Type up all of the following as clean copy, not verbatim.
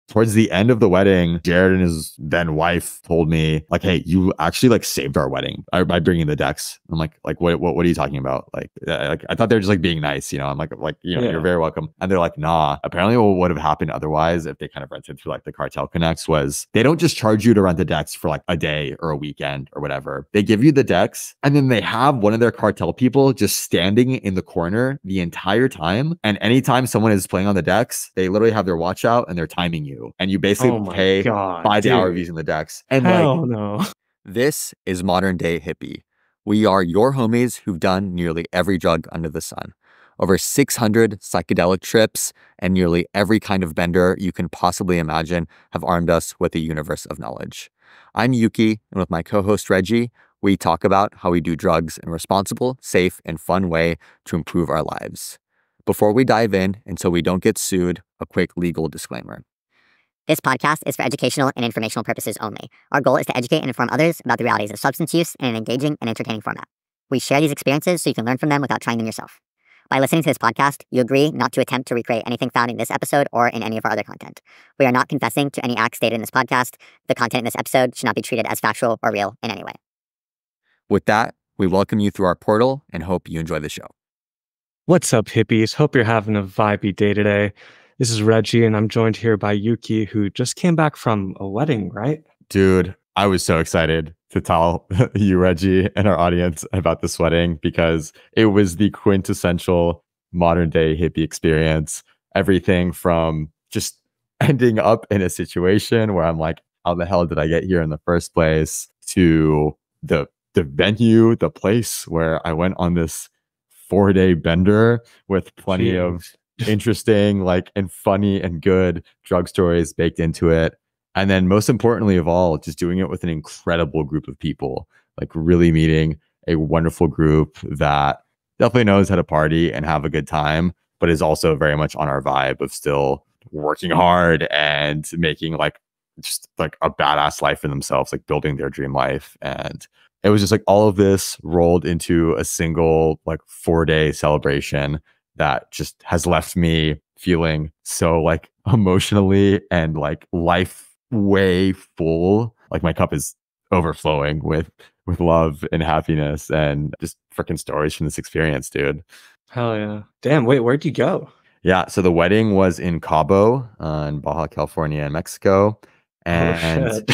towards the end of the wedding, Jared and his then wife told me like, hey, you actually like saved our wedding by bringing the decks. I'm like what are you talking about? Like I thought they were just like being nice, you know. I'm like, you're very welcome. And they're like, nah, apparently what would have happened otherwise if they kind of rented through like the cartel connects was they don't just charge you to rent the decks for like a day or a weekend or whatever. They give you the decks and then they have one of their cartel people just standing in the corner the entire time. And anytime someone is playing on the decks, they literally have their watch out and they're timing you. And you basically pay by the hour of using the decks. And no. This is modern day Hippie. We are your homies who've done nearly every drug under the sun. Over 600 psychedelic trips and nearly every kind of bender you can possibly imagine have armed us with a universe of knowledge. I'm Yuki, and with my co-host Reggie, we talk about how we do drugs in a responsible, safe, and fun way to improve our lives. Before we dive in, and so we don't get sued, a quick legal disclaimer. This podcast is for educational and informational purposes only. Our goal is to educate and inform others about the realities of substance use in an engaging and entertaining format. We share these experiences so you can learn from them without trying them yourself. By listening to this podcast, you agree not to attempt to recreate anything found in this episode or in any of our other content. We are not confessing to any acts stated in this podcast. The content in this episode should not be treated as factual or real in any way. With that, we welcome you through our portal and hope you enjoy the show. What's up, hippies? Hope you're having a vibey day today. This is Reggie, and I'm joined here by Yuki, who just came back from a wedding, right? Dude, I was so excited to tell you, Reggie, and our audience about this wedding because it was the quintessential modern day hippie experience. Everything from just ending up in a situation where I'm like, how the hell did I get here in the first place, to the venue, the place where I went on this 4-day bender with plenty of interesting, like, and funny and good drug stories baked into it. And then most importantly of all, just doing it with an incredible group of people, like really meeting a wonderful group that definitely knows how to party and have a good time, but is also very much on our vibe of still working hard and making like just like a badass life for themselves, like building their dream life. And it was just like all of this rolled into a single like 4-day celebration that just has left me feeling so like emotionally and like life way full. Like my cup is overflowing with love and happiness and just freaking stories from this experience, dude. Hell yeah. Damn, wait, where'd you go? Yeah, so the wedding was in Cabo in Baja California in Mexico. And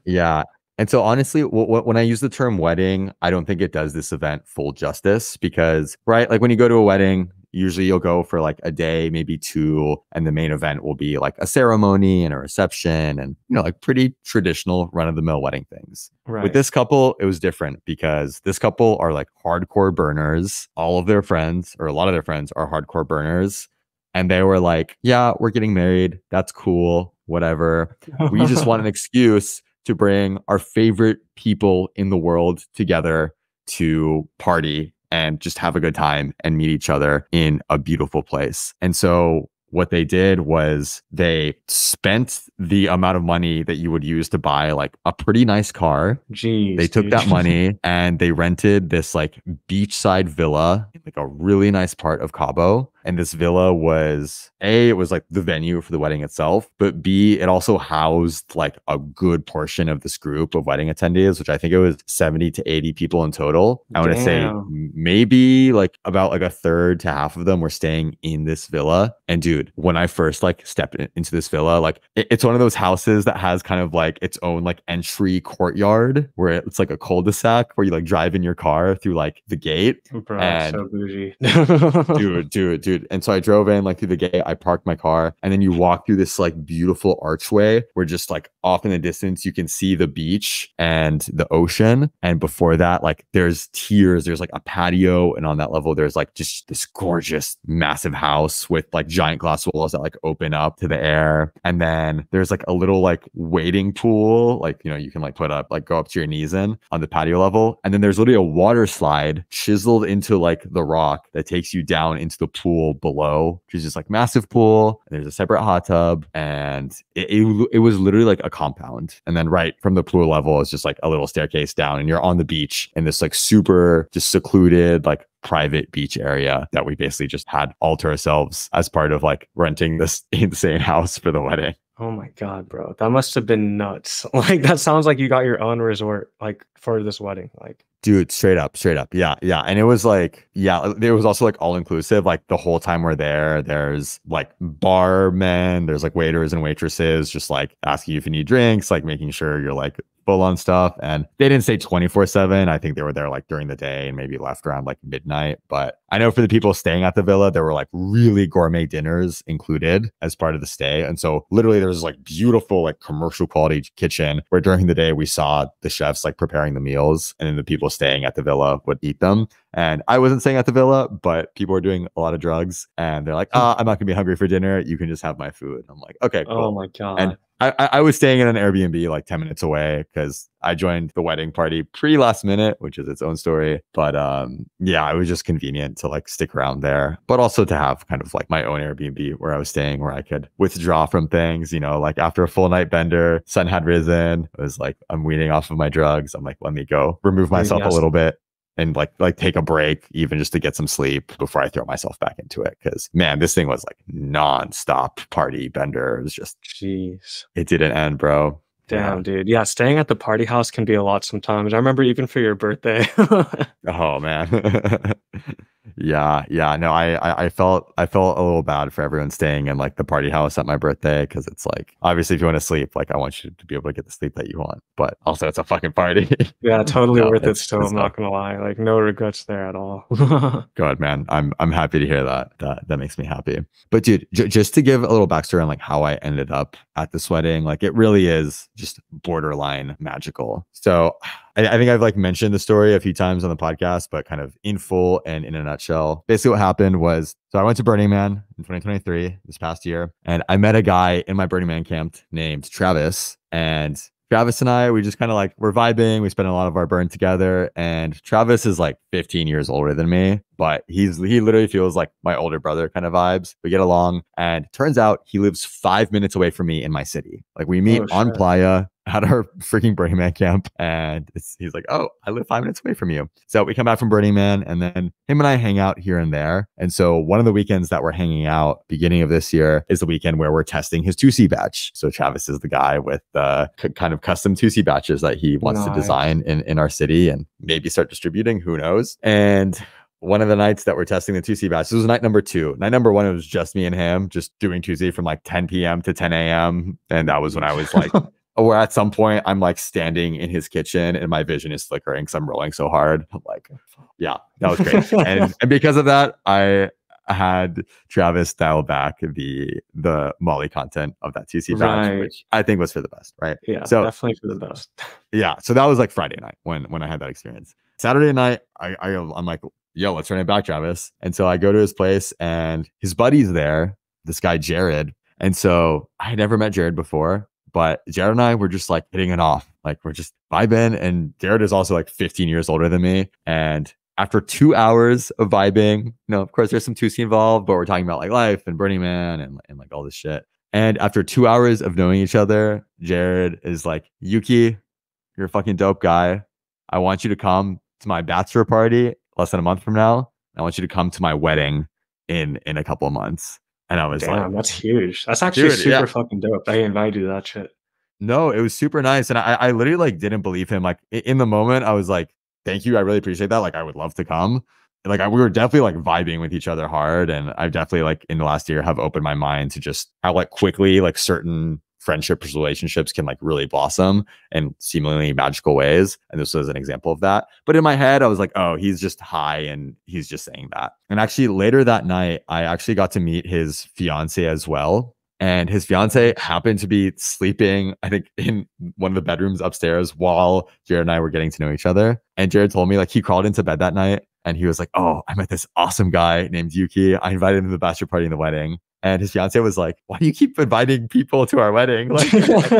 yeah. And so honestly, when I use the term wedding, I don't think it does this event full justice because, right, like when you go to a wedding, usually you'll go for like a day, maybe 2, and the main event will be like a ceremony and a reception and, you know, like pretty traditional run-of-the-mill wedding things. Right. With this couple, it was different because this couple are like hardcore burners. All of their friends, or a lot of their friends, are hardcore burners. And they were like, yeah, we're getting married. That's cool. Whatever. We just want an excuse to bring our favorite people in the world together to party and just have a good time and meet each other in a beautiful place. And so what they did was they spent the amount of money that you would use to buy like a pretty nice car. Jeez, they took that money and they rented this like beachside villa in like a really nice part of Cabo. And this villa was A, it was like the venue for the wedding itself, but B, it also housed like a good portion of this group of wedding attendees, which I think it was 70 to 80 people in total. I want to say maybe like about like a third to half of them were staying in this villa. And dude, when I first like stepped into this villa, like it's one of those houses that has kind of like its own like entry courtyard where it's like a cul-de-sac where you like drive in your car through like the gate. Bro, and so bougie. dude. And so I drove in like through the gate, I parked my car, and then you walk through this like beautiful archway where just like off in the distance, you can see the beach and the ocean. And before that, like there's tiers, there's like a patio. And on that level, there's like just this gorgeous, massive house with like giant glass walls that like open up to the air. And then there's like a little like wading pool, like, you know, you can like put up, like go up to your knees in on the patio level. And then there's literally a water slide chiseled into like the rock that takes you down into the pool below, which is just like massive pool. And there's a separate hot tub, and it was literally like a compound. And then right from the pool level is just like a little staircase down, and you're on the beach in this like super just secluded like private beach area that we basically just had all to ourselves as part of like renting this insane house for the wedding. Oh my God, bro. That must have been nuts. Like that sounds like you got your own resort like for this wedding. Like Dude, straight up, straight up. Yeah, yeah. And it was like, yeah, it was also like all inclusive. Like the whole time we're there, there's like barmen, there's like waiters and waitresses just like asking you if you need drinks, like making sure you're like full on stuff. And they didn't stay 24/7. I think they were there like during the day and maybe left around like midnight. But I know for the people staying at the villa, there were like really gourmet dinners included as part of the stay. And so literally there was like beautiful, like commercial quality kitchen where during the day we saw the chefs like preparing the meals and then the people staying at the villa would eat them. And I wasn't staying at the villa, but people were doing a lot of drugs and they're like, I'm not gonna be hungry for dinner. You can just have my food. I'm like, okay, oh cool. my And God. I was staying in an Airbnb like 10 minutes away because I joined the wedding party pretty last minute, which is its own story. But yeah, it was just convenient to like stick around there, but also to have kind of like my own Airbnb where I was staying where I could withdraw from things, you know, like after a full night bender, sun had risen. It was like, I'm weaning off of my drugs. I'm like, let me go remove Dude, myself a yes. little bit and like take a break even just to get some sleep before I throw myself back into it. Cause man, this thing was like nonstop party bender. It was just, Jeez. it didn't end, bro. Damn, Yeah. dude. Yeah, staying at the party house can be a lot sometimes. I remember even for your birthday. Oh man. Yeah, yeah. No, I felt a little bad for everyone staying in like the party house at my birthday because it's like obviously if you want to sleep, like I want you to be able to get the sleep that you want, but also it's a fucking party. Yeah, totally No, worth it still. it's I'm tough. not gonna lie. Like no regrets there at all. Go ahead, man. I'm happy to hear that. That makes me happy. But dude, just to give a little backstory on like how I ended up at this wedding, like it really is just borderline magical. So I think I've like mentioned the story a few times on the podcast, but kind of in full and in a nutshell. Basically, what happened was, so I went to Burning Man in 2023 this past year, and I met a guy in my Burning Man camp named Travis, and Travis and I, we just kind of like, we're vibing. We spend a lot of our burn together. And Travis is like 15 years older than me, but he literally feels like my older brother kind of vibes. We get along. And turns out he lives 5 minutes away from me in my city. Like we meet Oh on shit. Playa at our freaking Burning Man camp. And he's like, oh, I live 5 minutes away from you. So we come back from Burning Man and then him and I hang out here and there. And so one of the weekends that we're hanging out beginning of this year is the weekend where we're testing his 2C batch. So Travis is the guy with the kind of custom 2C batches that he wants to Nice. design in our city and maybe start distributing. Who knows? And one of the nights that we're testing the 2C batch, this was night number 2. Night number 1, it was just me and him just doing 2C from like 10 p.m. to 10 a.m. And that was when I was like, or at some point I'm like standing in his kitchen and my vision is flickering because I'm rolling so hard. I'm like, yeah, that was great. and because of that, I had Travis dial back the Molly content of that 2C batch, Right. which I think was for the best, right? Yeah, So definitely for the best. yeah, so that was like Friday night when I had that experience. Saturday night, I'm like, yo, let's run it back, Travis. And so I go to his place and his buddy's there, this guy Jared. And so I had never met Jared before, but Jared and I were just like hitting it off. Like we're just vibing. And Jared is also like 15 years older than me. And after 2 hours of vibing, you know, of course there's some 2C involved, but we're talking about like life and Burning Man and like all this shit. And after 2 hours of knowing each other, Jared is like, Yuki, you're a fucking dope guy. I want you to come to my bachelor party less than a month from now. I want you to come to my wedding in a couple of months. And I was Damn, like, that's huge. That's actually dude, super yeah. fucking dope. They invited you to that shit. No, it was super nice. And I literally like didn't believe him. Like in the moment, I was like, thank you. I really appreciate that. Like I would love to come. Like we were definitely like vibing with each other hard. And I've definitely like in the last year have opened my mind to just how like quickly like certain friendships, relationships can like really blossom in seemingly magical ways. And this was an example of that. But in my head, I was like, oh, he's just high and he's just saying that. And actually later that night, I actually got to meet his fiance as well. And his fiance happened to be sleeping, I think, in one of the bedrooms upstairs while Jared and I were getting to know each other. And Jared told me like he crawled into bed that night and he was like, oh, I met this awesome guy named Yuki. I invited him to the bachelor party and the wedding. And his fiance was like, why do you keep inviting people to our wedding? Like,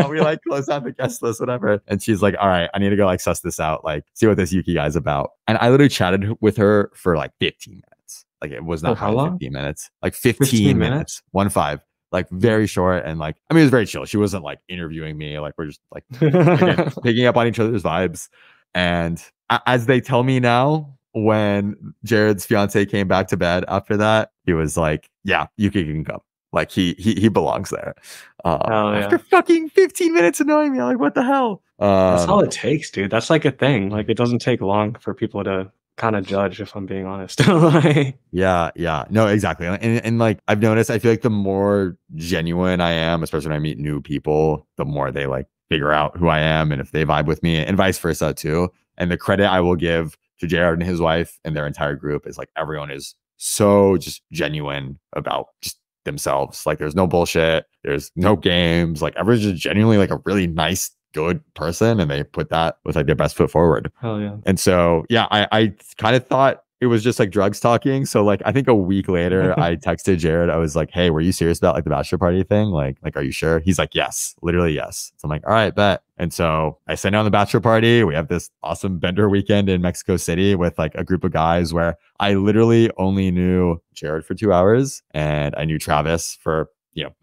we like close down the guest list, whatever. And she's like, all right, I need to go like suss this out, like see what this Yuki guy's about. And I literally chatted with her for like 15 minutes. Like it was not how long? 15 minutes, like 15 minutes, 1-5. Like very short and like, I mean, it was very chill. She wasn't like interviewing me. Like we're just like, again, picking up on each other's vibes. And as they tell me now, when Jared's fiance came back to bed after that, he was like, yeah, Yuki can come. Like he belongs there. Oh After yeah. fucking 15 minutes annoying me, I'm like, what the hell? That's all it takes, dude. That's like a thing. Like it doesn't take long for people to kind of judge, if I'm being honest. Like, Yeah. No, exactly. And like I've noticed, I feel like the more genuine I am, especially when I meet new people, the more they like figure out who I am and if they vibe with me, and vice versa too. And the credit I will give to Jared and his wife and their entire group is like everyone is so just genuine about just themselves. Like there's no bullshit, there's no games. Like everyone's just genuinely like a really nice, good person, and they put that with like their best foot forward. hell yeah. And so, yeah, I kind of thought it was just like drugs talking. So like, I think a week later, I texted Jared. I was like, "Hey, were you serious about like the bachelor party thing? Like, are you sure?" He's like, "Yes, literally yes." So I'm like, "All right, bet." And so I sent out the bachelor party. We have this awesome Bender weekend in Mexico City with like a group of guys where I literally only knew Jared for 2 hours, and I knew Travis for,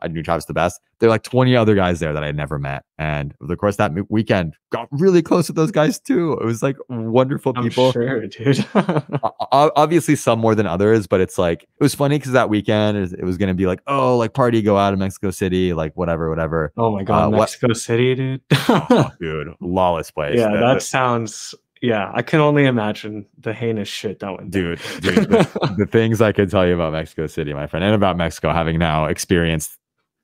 I knew Travis the best. There are like 20 other guys there that I had never met. And over the course of that weekend, got really close with those guys too. It was like wonderful I'm people. sure, dude. Obviously, some more than others, but it's like, it was funny because that weekend, it was going to be like, oh, like party, go out of Mexico City, like whatever. Oh my God, What? Mexico City, dude. Oh, dude, lawless place. Yeah, that sounds. Yeah, I can only imagine the heinous shit that went down. Dude, the things I could tell you about Mexico City, my friend, and about Mexico, having now experienced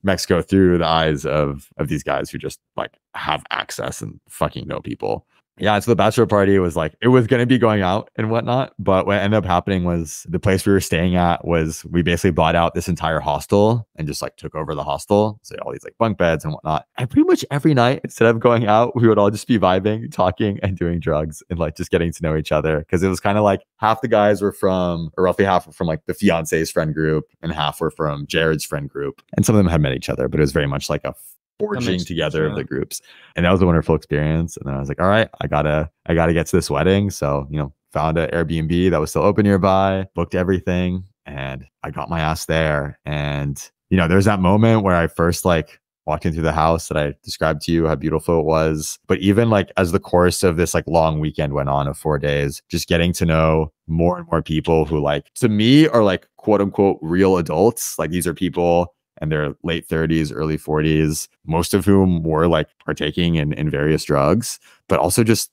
Mexico through the eyes of these guys who just like have access and fucking know people. Yeah, so the bachelor party was like, it was going to be going out and whatnot, but what ended up happening was the place we were staying at was, we basically bought out this entire hostel and just like took over the hostel. So all these like bunk beds and whatnot. And pretty much every night, instead of going out, we would all just be vibing, talking, and doing drugs and like just getting to know each other. Because it was kind of like half the guys were from, or roughly half were from like the fiance's friend group, and half were from Jared's friend group. And some of them had met each other, but it was very much like a forging together of the groups. And that was a wonderful experience. And then I was like, all right, I gotta get to this wedding. So, found an Airbnb that was still open nearby, booked everything, and I got my ass there. And, there's that moment where I first like walked in through the house that I described to you, how beautiful it was. But even like as the course of this like long weekend went on of 4 days, just getting to know more and more people who like, to me, are like quote unquote real adults. Like these are people in their late 30s, early 40s, most of whom were like partaking in various drugs, but also just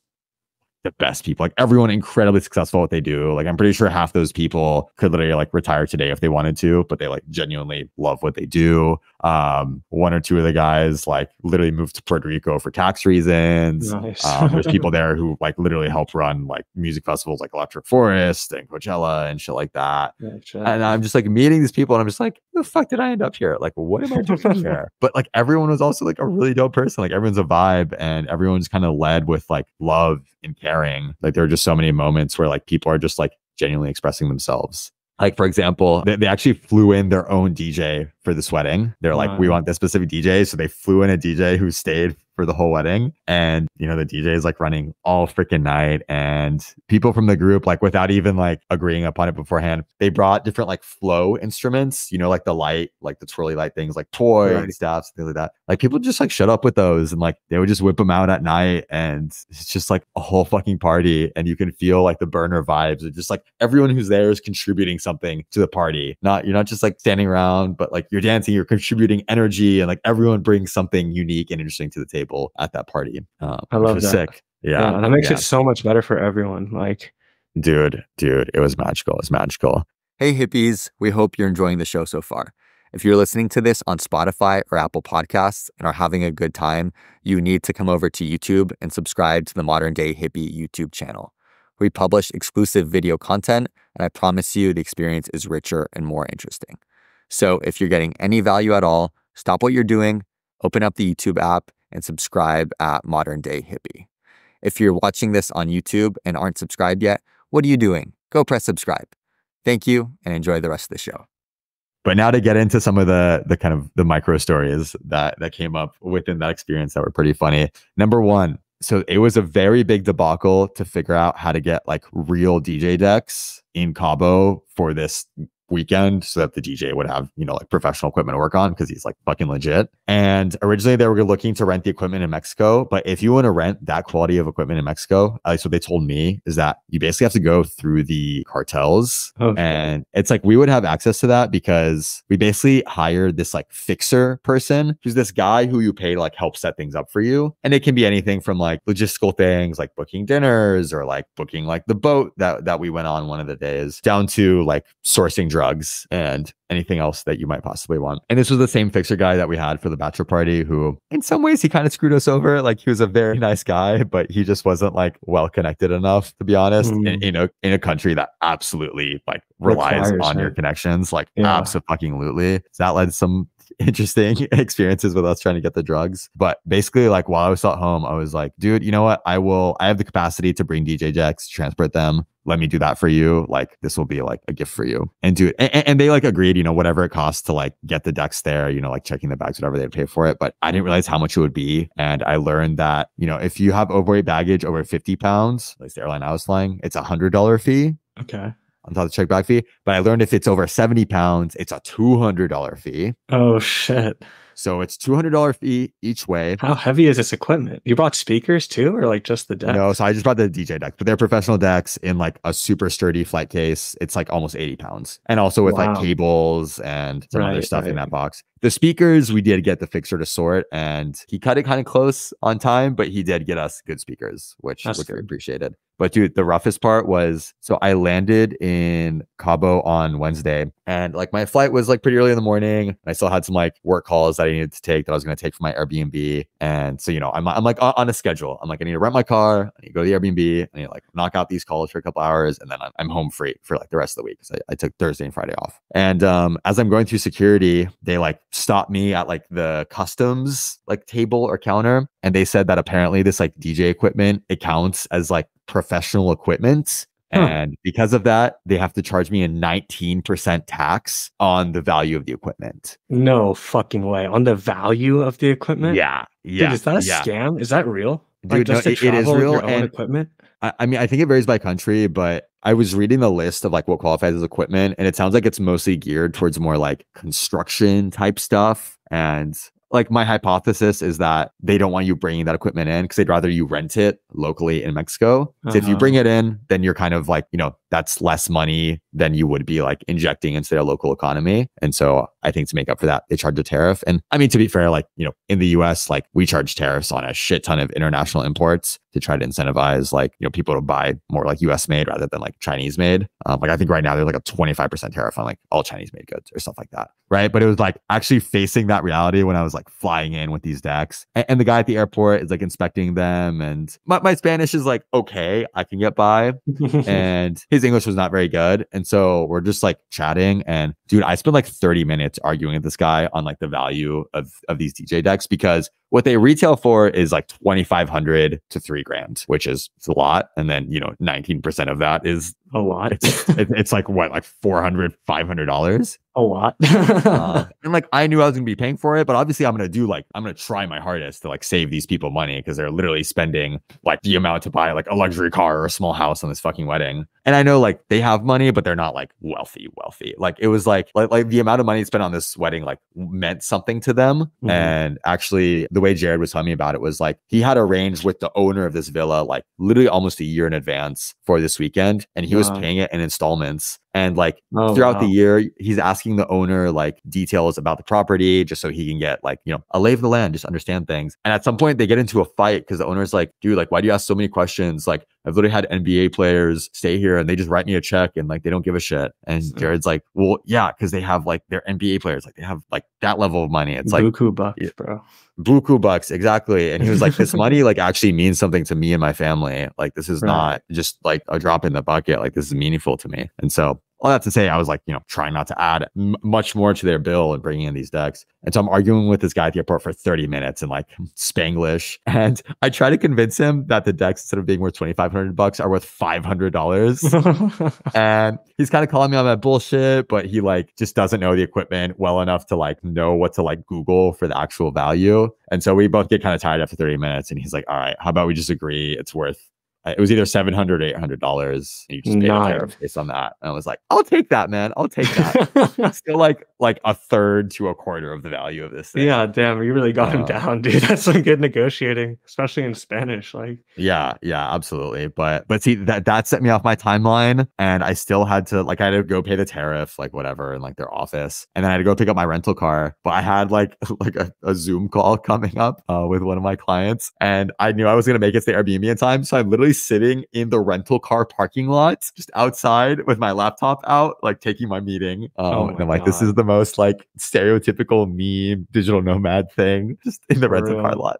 the best people. Like everyone incredibly successful at what they do. Like I'm pretty sure half those people could literally like retire today if they wanted to, but they like genuinely love what they do. One or two of the guys like literally moved to Puerto Rico for tax reasons. Nice. There's people there who like literally help run like music festivals like Electric Forest and Coachella and shit like that. Gotcha. And I'm just like meeting these people and I'm just like, the fuck did I end up here? Like, what am I doing here? But like everyone was also like a really dope person. Like everyone's a vibe, and everyone's kind of led with like love and caring. Like there are just so many moments where like people are just like genuinely expressing themselves. Like, for example, they actually flew in their own DJ for this wedding. They're like, we want this specific DJ. So they flew in a DJ who stayed for the whole wedding. And, the DJ is like running all freaking night. And people from the group, like without even like agreeing upon it beforehand, they brought different like flow instruments, like the light, like the twirly light things, like toy and staffs, things like that. Like people just like shut up with those, and like they would just whip them out at night. And it's just like a whole fucking party. And you can feel like the burner vibes of just like everyone who's there is contributing something to the party. You're not just like standing around, but like you're dancing, you're contributing energy, and like everyone brings something unique and interesting to the table at that party. I love that. Sick. Yeah. And that makes it so much better for everyone. Like, dude, it was magical. It's magical. Hey hippies, we hope you're enjoying the show so far. If you're listening to this on Spotify or Apple Podcasts and are having a good time, you need to come over to YouTube and subscribe to the Modern Day Hippie YouTube channel. We publish exclusive video content, and I promise you the experience is richer and more interesting. So if you're getting any value at all, stop what you're doing, open up the YouTube app, and subscribe at Modern Day Hippie. If you're watching this on YouTube and aren't subscribed yet, what are you doing? Go press subscribe. Thank you, and enjoy the rest of the show. But now to get into some of the kind of the micro stories that came up within that experience that were pretty funny. Number one, so it was a very big debacle to figure out how to get like real DJ decks in Cabo for this weekend so that the DJ would have, you know, like professional equipment to work on because he's like fucking legit. And originally they were looking to rent the equipment in Mexico, but if you want to rent that quality of equipment in Mexico, at least what they told me is that you basically have to go through the cartels. Okay. And it's like we would have access to that because we basically hired this like fixer person who's this guy who you pay to like help set things up for you. And it can be anything from like logistical things like booking dinners or like booking like the boat that we went on one of the days, down to like sourcing drugs and anything else that you might possibly want. And this was the same fixer guy that we had for the bachelor party, who in some ways he kind of screwed us over. Like he was a very nice guy, but he just wasn't like well connected enough, to be honest, in a country that absolutely like relies on your connections, like absolutely. So that led to some interesting experiences with us trying to get the drugs. But basically, like while I was at home, I was like, dude, you know what? I have the capacity to bring DJ decks, transport them. Let me do that for you. Like this will be like a gift for you. And dude, and they like agreed, you know, whatever it costs to like get the decks there, you know, like checking the bags, whatever they'd pay for it. But I didn't realize how much it would be. And I learned that, you know, if you have overweight baggage over 50 pounds, like the airline I was flying, it's $100 fee. Okay. On top of the check bag fee. But I learned if it's over 70 pounds, it's a $200 fee. Oh, shit. So it's $200 fee each way. How heavy is this equipment? You brought speakers too, or like just the decks? No, so I just brought the DJ decks, but they're professional decks in like a super sturdy flight case. It's like almost 80 pounds. And also with like cables and some other stuff in that box. The speakers, we did get the fixer to sort, and he cut it kind of close on time, but he did get us good speakers, which we appreciated. But dude, the roughest part was, so I landed in Cabo on Wednesday, and like my flight was like pretty early in the morning. I still had some like work calls that I needed to take that I was going to take for my Airbnb. And so, you know, I'm like on a schedule. I'm like, I need to rent my car. I need to go to the Airbnb. I need to like knock out these calls for a couple hours, and then I'm home free for like the rest of the week. So I took Thursday and Friday off. And as I'm going through security, they like stopped me at like the customs like table or counter, and they said that apparently this like DJ equipment, it counts as like professional equipment. And because of that, they have to charge me a 19% tax on the value of the equipment. No fucking way. On the value of the equipment? Yeah. Dude, is that a scam? Is that real? Dude, like just no, to it is travel with real. your own And equipment? I mean, I think it varies by country, but I was reading the list of like what qualifies as equipment, and it sounds like it's mostly geared towards more like construction type stuff. And like my hypothesis is that they don't want you bringing that equipment in because they'd rather you rent it locally in Mexico. So if you bring it in, then you're kind of like, you know, that's less money than you would be like injecting into their local economy. And so I think to make up for that, they charge a tariff. And I mean, to be fair, like, you know, in the US, like we charge tariffs on a shit ton of international imports to try to incentivize like, you know, people to buy more like US made rather than like Chinese made. Like I think right now there's like a 25% tariff on like all Chinese made goods or stuff like that. Right. But it was like actually facing that reality when I was like flying in with these decks, and the guy at the airport is like inspecting them, and my Spanish is like, okay, I can get by. And his English was not very good. And so we're just like chatting, and dude, I spent like 30 minutes arguing with this guy on like the value of these DJ decks, because what they retail for is like $2,500 to $3,000, which is a lot. And then, you know, 19% of that is a lot. It's like what, like $400, $500? A lot. And like I knew I was gonna be paying for it, but obviously I'm gonna try my hardest to like save these people money, because they're literally spending like the amount to buy like a luxury car or a small house on this fucking wedding. And I know like they have money, but they're not like wealthy. Like it was like the amount of money spent on this wedding like meant something to them. And actually the way Jared was telling me about it was like he had arranged with the owner of this villa like literally almost a year in advance for this weekend, and he was paying it in installments. And like throughout the year, he's asking the owner like details about the property just so he can get like, you know, a lay of the land, just understand things. And at some point they get into a fight because the owner's like, dude, like, why do you ask so many questions? Like, I've literally had NBA players stay here and they just write me a check and like they don't give a shit. And Jared's like, well, yeah, because they have like they're NBA players, like they have like that level of money. It's like buku bucks, bro. Buku bucks, exactly. And he was like, this money like actually means something to me and my family. Like this is not just like a drop in the bucket. Like this is meaningful to me. And so all that to say, I was like, you know, trying not to add much more to their bill and bringing in these decks. And so I'm arguing with this guy at the airport for 30 minutes in like Spanglish. And I try to convince him that the decks, instead of being worth $2,500, are worth $500. And he's kind of calling me on that bullshit, but he like just doesn't know the equipment well enough to like know what to like Google for the actual value. And so we both get kind of tired after 30 minutes. And he's like, all right, how about we just agree it's worth it was either $700 or $800. And you just pay the tariff based on that. And I was like, I'll take that, man. I'll take that. Still like a third to a quarter of the value of this thing. Yeah, damn, you really got him down, dude. That's some good negotiating, especially in Spanish. Like, yeah, absolutely. But see, that set me off my timeline, and I still had to I had to go pay the tariff, like whatever, in like their office, and then I had to go pick up my rental car. But I had like a Zoom call coming up with one of my clients, and I knew I was gonna make it to the Airbnb in time, so I'm literally sitting in the rental car parking lot, just outside with my laptop out, like taking my meeting. And I'm like, this is the most like stereotypical meme digital nomad thing, just in the rental car lot.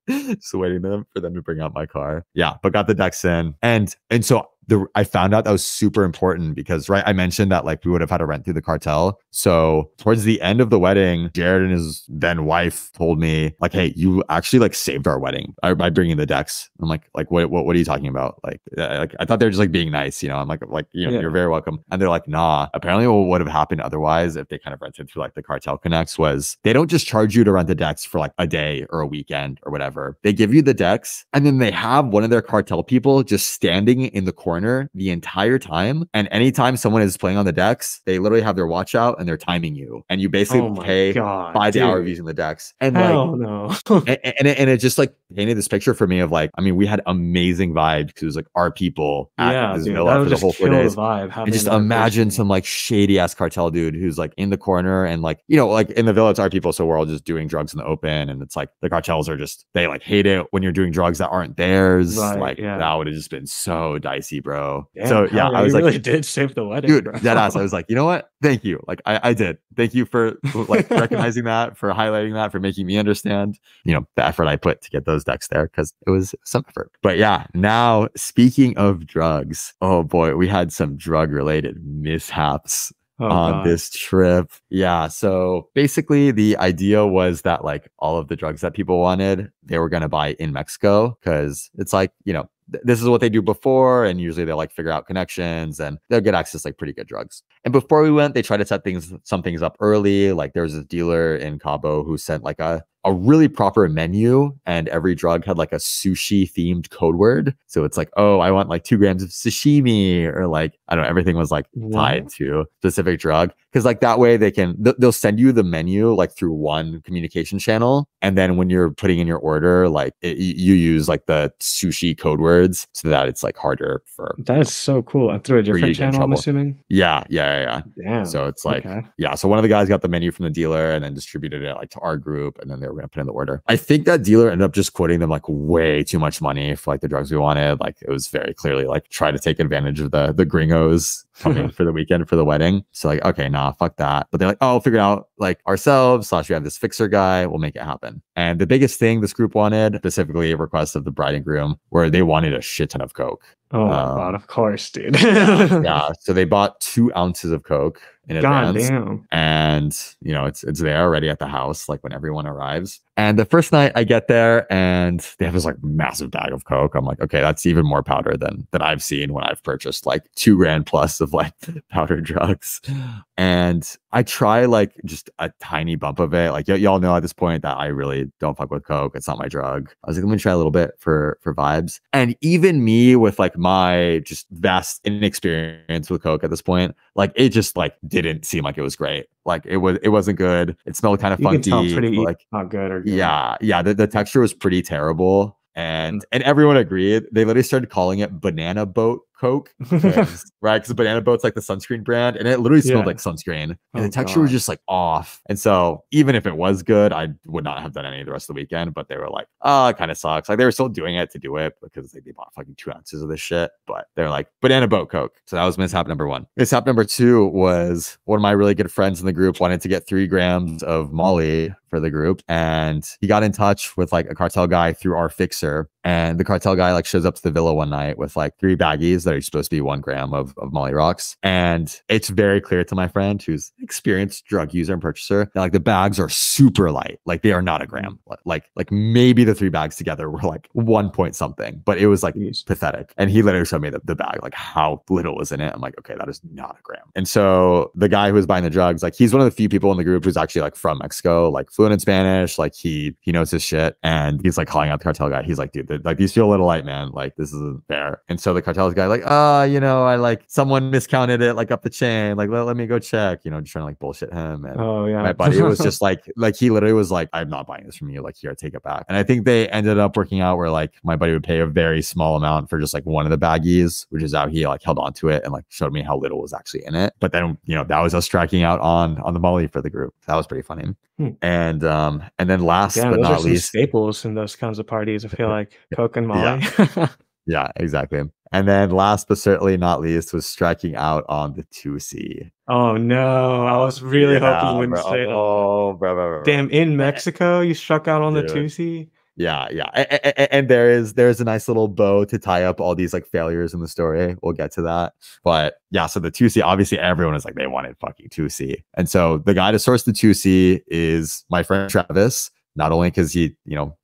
Just waiting for them to bring out my car. Yeah, but got the decks in. And so I found out that was super important because, right, I mentioned that like we would have had to rent through the cartel. So towards the end of the wedding, Jared and his then wife told me like, hey, you actually like saved our wedding by bringing the decks. I'm like what are you talking about? Like I thought they were just like being nice, you know. I'm like you're very welcome. And they're like, nah, apparently what would have happened otherwise if they kind of rented through like the cartel connects was they don't just charge you to rent the decks for like a day or a weekend or whatever. They give you the decks and then they have one of their cartel people just standing in the corner the entire time, and anytime someone is playing on the decks, they literally have their watch out and they're timing you, and you basically pay by the hour of using the decks. And no. and it just like painted this picture for me of like, I mean, we had amazing vibes because it was like our people at this villa for the whole 4 days. And just imagine some like shady ass cartel dude who's like in the corner, and like, you know, like in the villa it's our people, so we're all just doing drugs in the open, and it's like the cartels are just, they like hate it when you're doing drugs that aren't theirs. That would have just been so dicey, bro. Damn, so yeah, I was like, really did save the wedding, dude, bro. deadass. I was like, you know what? Thank you. Like I did. Thank you for like recognizing that, for highlighting that, for making me understand, you know, the effort I put to get those decks there, because it was some effort. But yeah, now speaking of drugs, oh boy, we had some drug related mishaps on this trip. Yeah. So basically the idea was that like all of the drugs that people wanted, they were going to buy in Mexico, because it's like, you know, this is what they do before, and usually they'll like figure out connections and they'll get access to like pretty good drugs. And before we went, they tried to set some things up early. Like there was a dealer in Cabo who sent like a really proper menu, and every drug had like a sushi themed code word. So it's like, oh, I want like 2 grams of sashimi, or like, I don't know, everything was like tied to a specific drug. Because like that way they'll send you the menu like through one communication channel, and then when you're putting in your order, like you use like the sushi code words so that it's like harder for. That's so cool. And through a different channel, I'm assuming. Yeah. Damn. So it's like, yeah. So one of the guys got the menu from the dealer and then distributed it like to our group, and then they were going to put in the order. I think that dealer ended up just quoting them like way too much money for like the drugs we wanted. Like it was very clearly like try to take advantage of the gringos coming for the weekend for the wedding. So like, okay, nah, fuck that. But they're like, oh, we'll figure it out like ourselves. / we have this fixer guy, we'll make it happen. And the biggest thing this group wanted, specifically a request of the bride and groom, where they wanted a shit ton of coke. Oh my God, of course, dude. yeah. So they bought 2 ounces of coke in advance. Damn. And you know, it's there already at the house, like when everyone arrives. And the first night I get there and they have this like massive bag of coke. I'm like, okay, that's even more powder than I've seen when I've purchased like $2 grand plus of like powdered drugs. And I try like just a tiny bump of it. Like y'all know at this point that I really don't fuck with coke. It's not my drug. I was like, let me try a little bit for vibes. And even me with like my just vast inexperience with coke at this point, like it just like didn't seem like it was great. Like it wasn't good. It smelled kind of funky. You can tell pretty like not good or good. Yeah. The texture was pretty terrible. And everyone agreed. They literally started calling it banana boat Coke, right? Because Banana Boat's like the sunscreen brand, and it literally smelled like sunscreen, and the texture was just like off. And so even if it was good, I would not have done any the rest of the weekend. But they were like, oh, it kind of sucks. Like they were still doing it to do it because they bought fucking 2 ounces of this shit. But they're like Banana Boat Coke. So that was mishap number 1. Mishap number 2 was one of my really good friends in the group wanted to get 3 grams of Molly for the group, and he got in touch with like a cartel guy through our fixer, and the cartel guy like shows up to the villa one night with like 3 baggies that are supposed to be 1 gram of Molly rocks. And it's very clear to my friend, who's experienced drug user and purchaser, that like the bags are super light. Like they are not a gram. Like maybe the 3 bags together were like 1 point something, but it was like pathetic. And he literally showed me the bag, like how little was in it. I'm like, okay, that is not a gram. And so the guy who was buying the drugs, like he's one of the few people in the group who's actually like from Mexico, like fluent in Spanish, like he knows his shit. And he's like calling out the cartel guy. He's like, dude, like these feel a little light, man. Like this isn't fair. And so the cartel's guy like, I like someone miscounted it like up the chain. Like let me go check. Just trying to like bullshit him. And Oh yeah. my buddy was just like he literally was like, I'm not buying this from you. Like here, take it back. And I think they ended up working out where like my buddy would pay a very small amount for just like one of the baggies, which is how he like held on to it and like showed me how little was actually in it. But then that was us striking out on the Molly for the group. That was pretty funny. And then last but not least, staples in those kinds of parties. I feel like Coke and Molly. Yeah, exactly. And then last but certainly not least was striking out on the 2C. Oh no, I was really hoping you wouldn't say that. Oh, bro. Damn, in Mexico, you struck out on the 2C? Yeah. And there's a nice little bow to tie up all these like failures in the story. We'll get to that. But yeah, so the 2C, obviously everyone is like, they wanted fucking 2C. And so the guy to source the 2C is my friend Travis. Not only because he,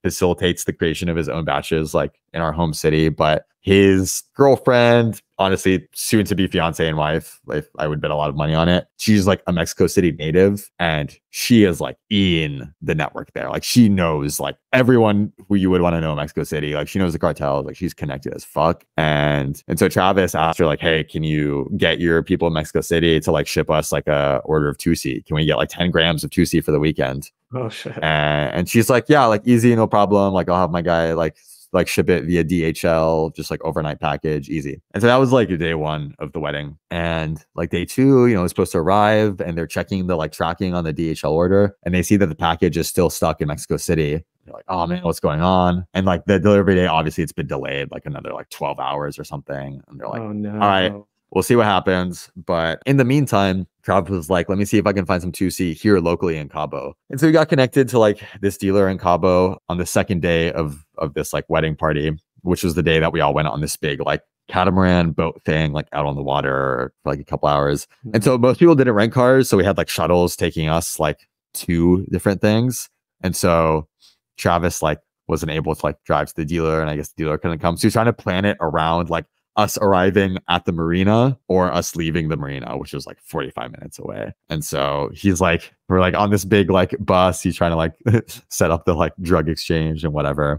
facilitates the creation of his own batches like in our home city, but his girlfriend, honestly, soon to be fiance and wife, like I would bet a lot of money on it. She's like a Mexico City native and she is like in the network there. Like she knows like everyone who you would want to know in Mexico City. Like she knows the cartels, like she's connected as fuck. And so Travis asked her like, hey, can you get your people in Mexico City to like ship us like a order of 2C? Can we get like 10 grams of 2C for the weekend? Oh shit. And she's like, yeah, like easy, no problem. Like I'll have my guy like ship it via DHL, just like overnight package, easy. And so that was like day one of the wedding. And like day two, it's supposed to arrive and they're checking the like tracking on the DHL order and they see that the package is still stuck in Mexico City. They're like, oh man, what's going on? And like the delivery day, obviously it's been delayed like another like 12 hours or something. And they're like, oh no. All right, we'll see what happens. But in the meantime, Travis was like, let me see if I can find some 2C here locally in Cabo. And so we got connected to like this dealer in Cabo on the second day of this like wedding party, which was the day that we all went on this big like catamaran boat thing, like out on the water for like a couple hours. And so most people didn't rent cars. So we had like shuttles taking us like to different things. And so Travis like wasn't able to like drive to the dealer and I guess the dealer couldn't come. So he was trying to plan it around like us arriving at the marina or us leaving the marina, which was like 45 minutes away. And so he's like, we're like on this big like bus. He's trying to like set up the like drug exchange and whatever.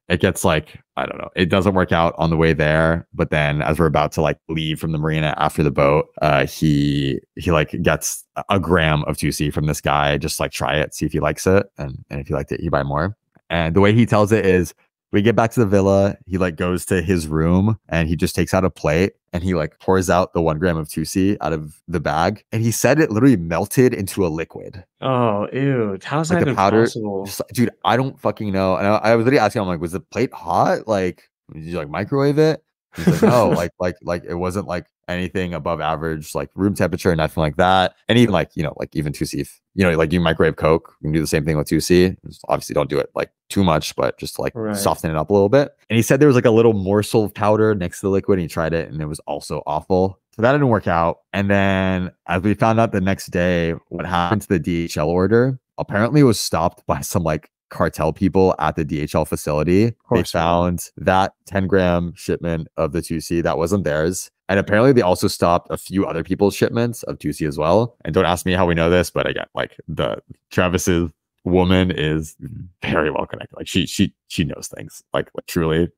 It gets like, I don't know, it doesn't work out on the way there. But then as we're about to like leave from the marina after the boat, he like gets a gram of 2C from this guy. Just like try it, see if he likes it. And if he liked it, you buy more. And the way he tells it is, we get back to the villa. He like goes to his room and he just takes out a plate and he like pours out the 1 gram of 2C out of the bag. And he said it literally melted into a liquid. Oh, ew. How's like that the powder, possible? just, dude, I don't fucking know. And I was literally asking him, like, was the plate hot? Like, did you like microwave it? He's like, no, like it wasn't like anything above average, like room temperature, nothing like that. And even like, like even 2C, like you microwave Coke, you can do the same thing with 2C. Just obviously don't do it like too much, but just to, like soften it up a little bit. And he said there was like a little morsel of powder next to the liquid and he tried it and it was also awful. So that didn't work out. And then as we found out the next day, what happened to the DHL order apparently was stopped by some like cartel people at the DHL facility. They found that 10 gram shipment of the 2C that wasn't theirs. And apparently they also stopped a few other people's shipments of 2C as well. And don't ask me how we know this, but again, like the Travis's woman is very well connected. Like she knows things. Like truly,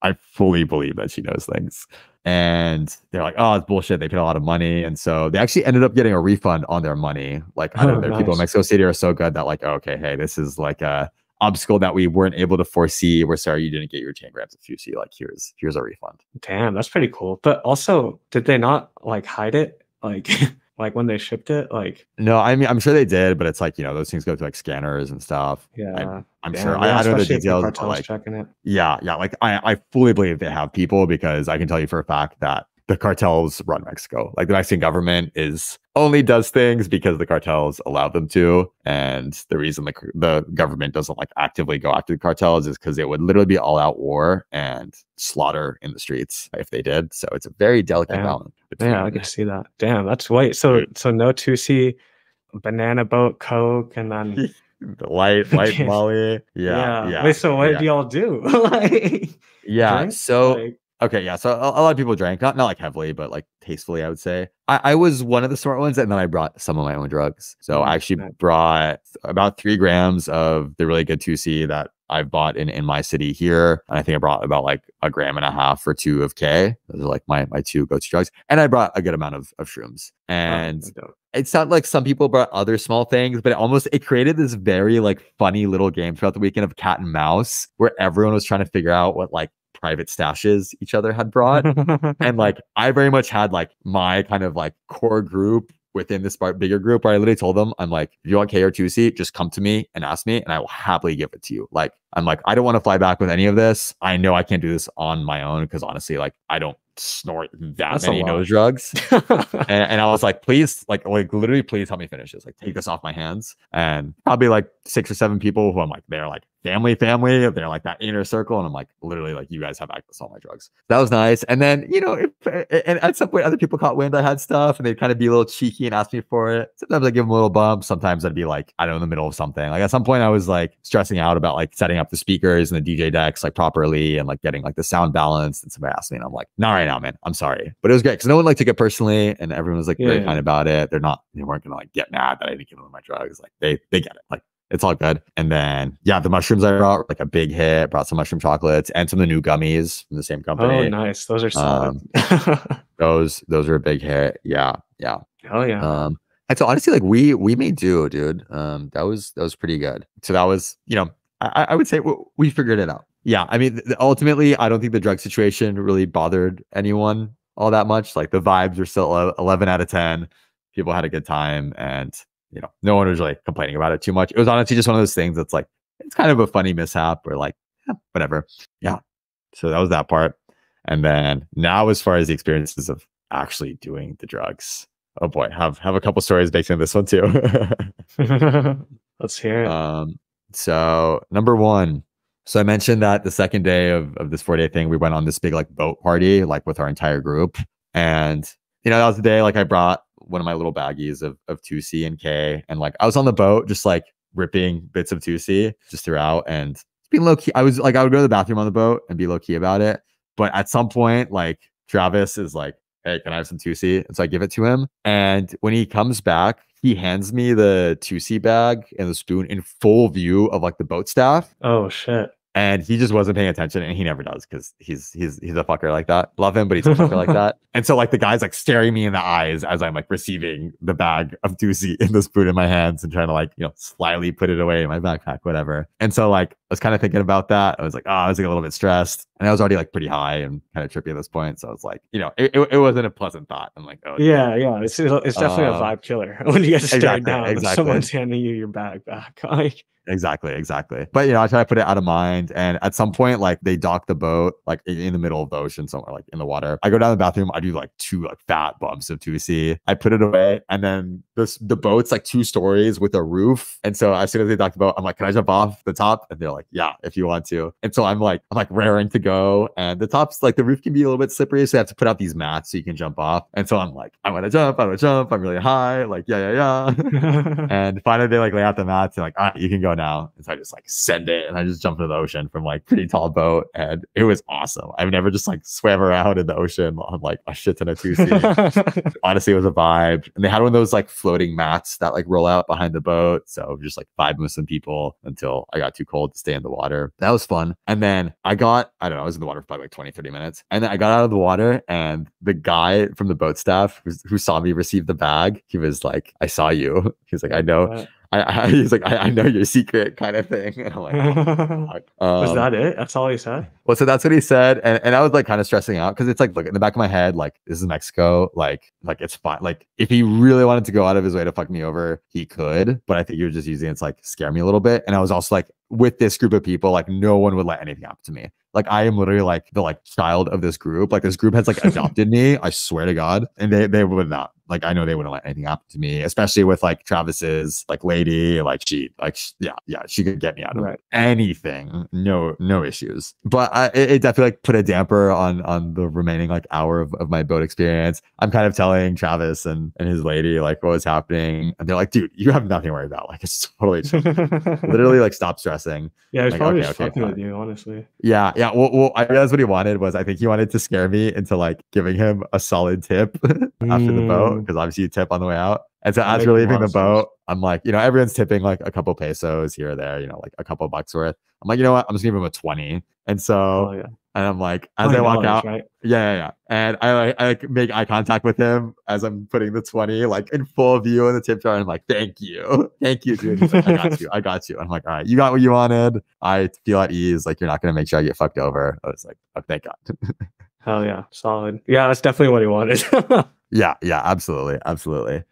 I fully believe that she knows things. And they're like, oh, it's bullshit. They paid a lot of money. And so they actually ended up getting a refund on their money. Like, I don't know, people in Mexico City are so good that like, oh, okay, hey, this is like a obstacle that we weren't able to foresee. We're sorry you didn't get your 10 grams of 2C. Like, here's a refund. Damn, that's pretty cool. But also, did they not like hide it? Like, like when they shipped it? Like, no, I mean, I'm sure they did, but it's like, those things go to like scanners and stuff. Yeah. I'm sure. I don't know the details. But like, checking it. Yeah. Like I fully believe they have people because I can tell you for a fact that the cartels run Mexico. Like the Mexican government only does things because the cartels allow them to. And the reason the government doesn't like actively go after the cartels is because it would literally be all out war and slaughter in the streets if they did. So it's a very delicate balance. Yeah, I can see that. Damn, that's white. So no 2C, banana boat, Coke, and then the light Molly. Yeah. Wait, so what did y'all do? Like, yeah. drink? So like, Okay, yeah. So a lot of people drank, not like heavily, but like tastefully, I would say. I was one of the smart ones, and then I brought some of my own drugs. So I actually Nice. brought about 3 grams of the really good 2C that I've bought in my city here. And I think I brought about like 1.5 grams or 2 of K. Those are like my 2 go-to drugs. And I brought a good amount of shrooms. And dope. it sounded like some people brought other small things, but it created this very like funny little game throughout the weekend of cat and mouse, where everyone was trying to figure out what like private stashes each other had brought. And like I very much had like my kind of like core group within this bigger group, where I literally told them, I'm like, if you want K or 2C, just come to me and ask me, and I will happily give it to you. Like, I'm like, I don't want to fly back with any of this. I know I can't do this on my own, because honestly, like, I don't snort That's many nose drugs. And I was like, please, like literally, please help me finish this. Like, take this off my hands. And probably like 6 or 7 people who I'm like, they're like family. They're like that inner circle. And I'm like, literally, like, you guys have access to all my drugs. That was nice. And then, you know, and at some point, other people caught wind I had stuff, and they'd kind of be a little cheeky and ask me for it. Sometimes I give them a little bump. Sometimes I'd be like, I don't know, in the middle of something. Like at some point, I was like stressing out about like setting up the speakers and the DJ decks like properly, and like getting like the sound balanced. And somebody asked me, and I'm like, not right now, man. I'm sorry. But it was great because no one like took it personally, and everyone was like very kind about it. They weren't gonna like get mad that I didn't give them my drugs. Like they get it. Like it's all good. And then yeah, the mushrooms I brought were like a big hit. Brought some mushroom chocolates and some of the new gummies from the same company. Oh, nice. Those are solid. Those were a big hit. Yeah. Hell yeah. And so honestly, like we made do, dude. That was pretty good. So that was, you know, I would say we figured it out. Yeah, I mean, ultimately, I don't think the drug situation really bothered anyone all that much. Like the vibes were still 11 out of 10. People had a good time, and you know, no one was really complaining about it too much. It was honestly just one of those things that's like, it's kind of a funny mishap, or like, yeah, whatever. Yeah. So that was that part. And then now, as far as the experiences of actually doing the drugs, oh boy, have a couple stories baked in this one too. Let's hear it. So number one. So I mentioned that the second day of this 4-day thing, we went on this big like boat party, like with our entire group. And, you know, that was the day like I brought one of my little baggies of 2C and K. And like I was on the boat just like ripping bits of 2C just throughout, and being low key. I would go to the bathroom on the boat and be low key about it. But at some point, like Travis is like, hey, can I have some 2C? And so I give it to him. And when he comes back, he hands me the 2C bag and the spoon in full view of like the boat staff. Oh shit. And he just wasn't paying attention, and he never does, because he's a fucker like that. Love him, but he's a fucker like that. And so like the guy's like staring me in the eyes as I'm like receiving the bag of 2C in the spoon in my hands, and trying to like, you know, slyly put it away in my backpack, whatever. And so like I was kind of thinking about that. I was like, oh, I was like a little bit stressed, and I was already like pretty high and kind of trippy at this point. So I was like, you know, it wasn't a pleasant thought. I'm like, oh yeah. It's definitely a vibe killer when you get stared down and exactly. someone's handing you your bag back. Like Exactly. But you know, I try to put it out of mind. And at some point, like they dock the boat like in the middle of the ocean somewhere, like in the water. I go down to the bathroom. I do like 2 like fat bumps of 2C. I put it away, and then the boat's like 2 stories with a roof. And so as soon as they dock the boat, I'm like, can I jump off the top? And they're like, yeah, if you want to. And so I'm like raring to go. And the top's like, the roof can be a little bit slippery, so I have to put out these mats so you can jump off. And so I'm like, I'm gonna jump. I'm really high. Like yeah. And finally they like lay out the mats and like, all right, you can go now. And so I just like send it, and I just jumped into the ocean from like pretty tall boat, and it was awesome. I've never just like swam around in the ocean on like a shit ton of 2C. Honestly, it was a vibe. And they had one of those like floating mats that like roll out behind the boat. So just like vibing with some people until I got too cold to stay in the water. That was fun. And then I was in the water for probably like 20-30 minutes. And then I got out of the water, and the guy from the boat staff who saw me receive the bag, he was like, I saw you. He was like, I know. He's like, I know your secret, kind of thing. And I'm like, was that it? That's all he said? Well, so that's what he said. And I was like kind of stressing out, because it's like, look, in the back of my head, like, this is Mexico. Like it's fine. Like if he really wanted to go out of his way to fuck me over, he could. But I think you're just using it to like scare me a little bit. And I was also like, with this group of people, like no one would let anything happen to me. Like I am literally like the like child of this group. Like this group has like adopted me. I swear to God. And they would not. like I know they wouldn't let anything happen to me, especially with like Travis's like lady, like she could get me out of anything, no issues. But it definitely like put a damper on the remaining like hour of my boat experience. I'm kind of telling Travis and his lady like what was happening, and they're like, dude, you have nothing to worry about, like it's totally chill. Literally like stop stressing. Yeah, he's like, probably just fucking with you, honestly. Yeah. Well, I realized what he wanted was, I think he wanted to scare me into like giving him a solid tip after the boat, because obviously you tip on the way out. And so as we're leaving the boat, I'm like, you know, everyone's tipping like a couple pesos here or there, you know, like a couple bucks worth. I'm like, you know what? I'm just gonna give him a 20. And so, and I'm like, as I walk out, right? Yeah. And I like make eye contact with him as I'm putting the 20 like in full view in the tip jar. And I'm like, thank you, dude. He's like, I got you. And I'm like, all right, you got what you wanted. I feel at ease. Like, you're not gonna make sure I get fucked over. I was like, oh, thank God. Hell yeah, solid. Yeah, that's definitely what he wanted. Yeah, absolutely.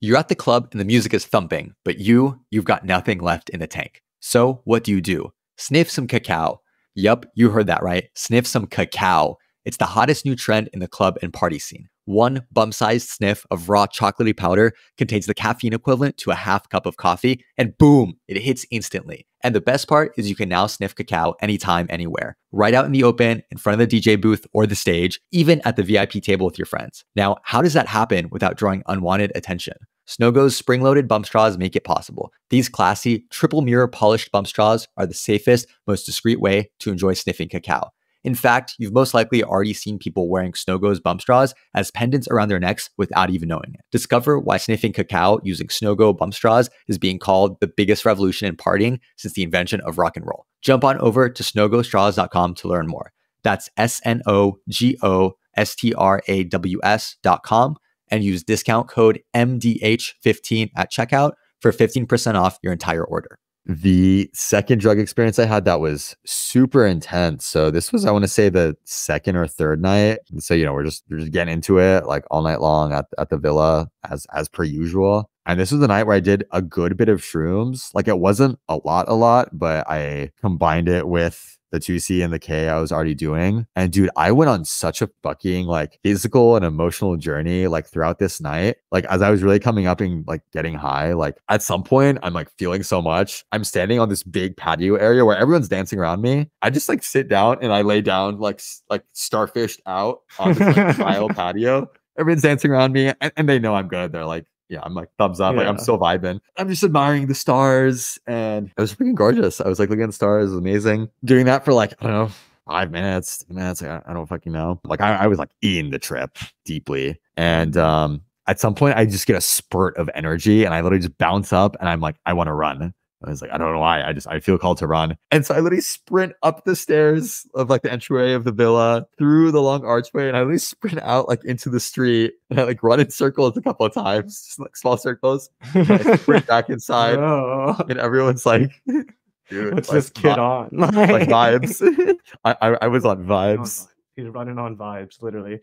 You're at the club and the music is thumping, but you've got nothing left in the tank. So what do? Sniff some cacao. Yup, you heard that right. Sniff some cacao. It's the hottest new trend in the club and party scene. One bum-sized sniff of raw chocolatey powder contains the caffeine equivalent to a half cup of coffee, and boom, it hits instantly. And the best part is you can now sniff cacao anytime, anywhere. Right out in the open, in front of the DJ booth or the stage, even at the VIP table with your friends. Now, how does that happen without drawing unwanted attention? Snogo's spring-loaded bump straws make it possible. These classy, triple mirror polished bump straws are the safest, most discreet way to enjoy sniffing cacao. In fact, you've most likely already seen people wearing Snogo's bump straws as pendants around their necks without even knowing it. Discover why sniffing cacao using Snogo bump straws is being called the biggest revolution in partying since the invention of rock and roll. Jump on over to snogostraws.com to learn more. That's SNOGOSTRAWS.com and use discount code MDH15 at checkout for 15% off your entire order. The second drug experience I had that was super intense. So this was, I want to say, the second or third night. So, you know, we're just getting into it like all night long at the villa as per usual. And this was the night where I did a good bit of shrooms. Like, it wasn't a lot, but I combined it with the 2C and the K I was already doing. And dude, I went on such a fucking like physical and emotional journey like throughout this night. Like, as I was really coming up and like getting high, like at some point I'm like feeling so much. I'm standing on this big patio area where everyone's dancing around me. I just like sit down and I lay down like starfished out on this like tile patio. Everyone's dancing around me and they know I'm good. They're like, yeah, I'm like thumbs up. Like, I'm still vibing. I'm just admiring the stars, and it was freaking gorgeous. I was like looking at the stars. It was amazing. Doing that for like, I don't know, 5 minutes, 10 minutes. Like, I don't fucking know. Like, I was like eating the trip deeply. And at some point I just get a spurt of energy and I literally just bounce up and I'm like, I want to run. I was like, I don't know why. I feel called to run. And so I literally sprint up the stairs of like the entryway of the villa through the long archway. And I literally sprint out like into the street and I like run in circles a couple of times, just like small circles. And I sprint back inside and everyone's like, dude, what's like, this kid on? Like vibes. I was on vibes. He's running on vibes, literally.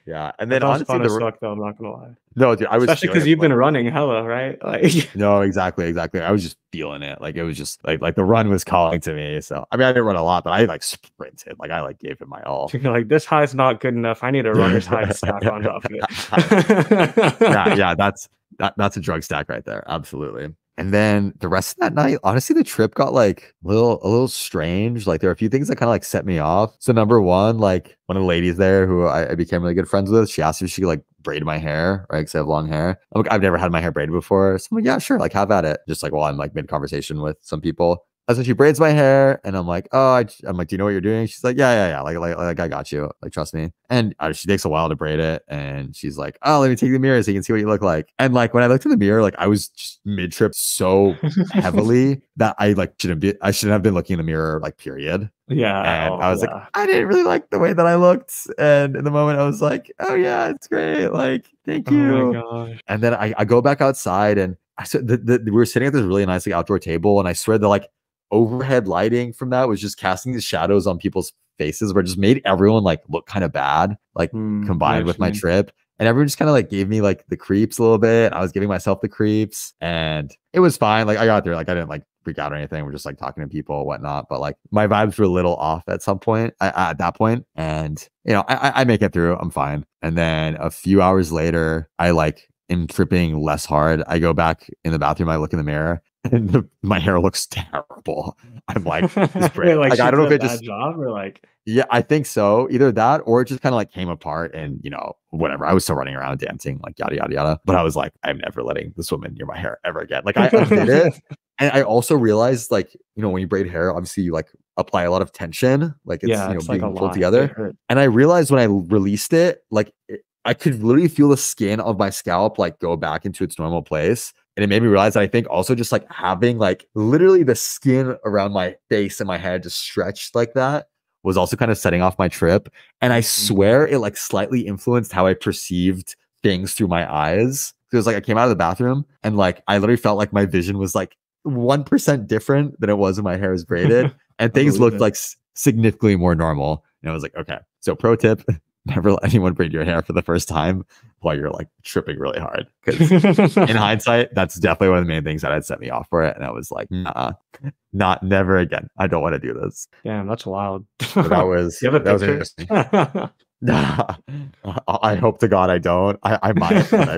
Yeah. And then honestly, fun as fuck, though, I'm not gonna lie. No, dude, I was especially because you've been running hella, right? Like, no, exactly. I was just feeling it. Like, it was just like the run was calling to me. So I mean, I didn't run a lot, but I like sprinted. Like, I like gave it my all. You're like, this high is not good enough. I need a runner's high to stack on top of it. yeah, that's a drug stack right there. Absolutely. And then the rest of that night, honestly, the trip got like a little strange. Like, there are a few things that kind of like set me off. So number one, like one of the ladies there who I became really good friends with, she asked if she could like braid my hair, right? Because I have long hair. I'm like, I've never had my hair braided before. So I'm like, yeah, sure. Like, have at it. Just like while I'm like mid conversation with some people. And so she braids my hair and I'm like, oh, I'm like, do you know what you're doing? She's like, yeah. Like I got you. Like, trust me. And she takes a while to braid it. And she's like, oh, let me take the mirror so you can see what you look like. And like, when I looked in the mirror, like I was just mid trip so heavily that I shouldn't have been looking in the mirror, like, period. Yeah. And I was like, I didn't really like the way that I looked. And in the moment I was like, oh yeah, it's great. Like, thank you. Oh my gosh. And then I go back outside and I said we were sitting at this really nice like outdoor table. And I swear the like overhead lighting from that was just casting these shadows on people's faces where it just made everyone like look kind of bad, like combined with my trip. And everyone just kind of like gave me like the creeps a little bit. I was giving myself the creeps and it was fine. Like, I got there. Like, I didn't like freak out or anything. We're just like talking to people, whatnot. But like my vibes were a little off at some point, at that point. And, you know, I make it through. I'm fine. And then a few hours later, I like am tripping less hard. I go back in the bathroom. I look in the mirror and my hair looks terrible. I'm like, it's Wait, like like she I don't know did if a it bad just, job or like yeah, I think so. Either that or it just kind of like came apart and, you know, whatever. I was still running around dancing, like yada, yada, yada. But I was like, I'm never letting this woman near my hair ever again. Like I undid it. And I also realized, like, you know, when you braid hair, obviously you like apply a lot of tension, like it's, yeah, you know, it's like a being pulled lot. It together. hurt. And I realized when I released it, like I could literally feel the skin of my scalp like go back into its normal place. And it made me realize that I think also just like having like literally the skin around my face and my head just stretched like that was also kind of setting off my trip. And I swear it like slightly influenced how I perceived things through my eyes. Because like I came out of the bathroom and like I literally felt like my vision was like 1% different than it was when my hair was braided. And things looked like significantly more normal. And I was like, okay. So pro tip, never let anyone braid your hair for the first time while you're like tripping really hard. Because in hindsight, that's definitely one of the main things that had set me off for it. And I was like, nah, never again. I don't want to do this. Damn, that's wild. So that was, You have a that was picture? interesting. I hope to God I don't. I might, but I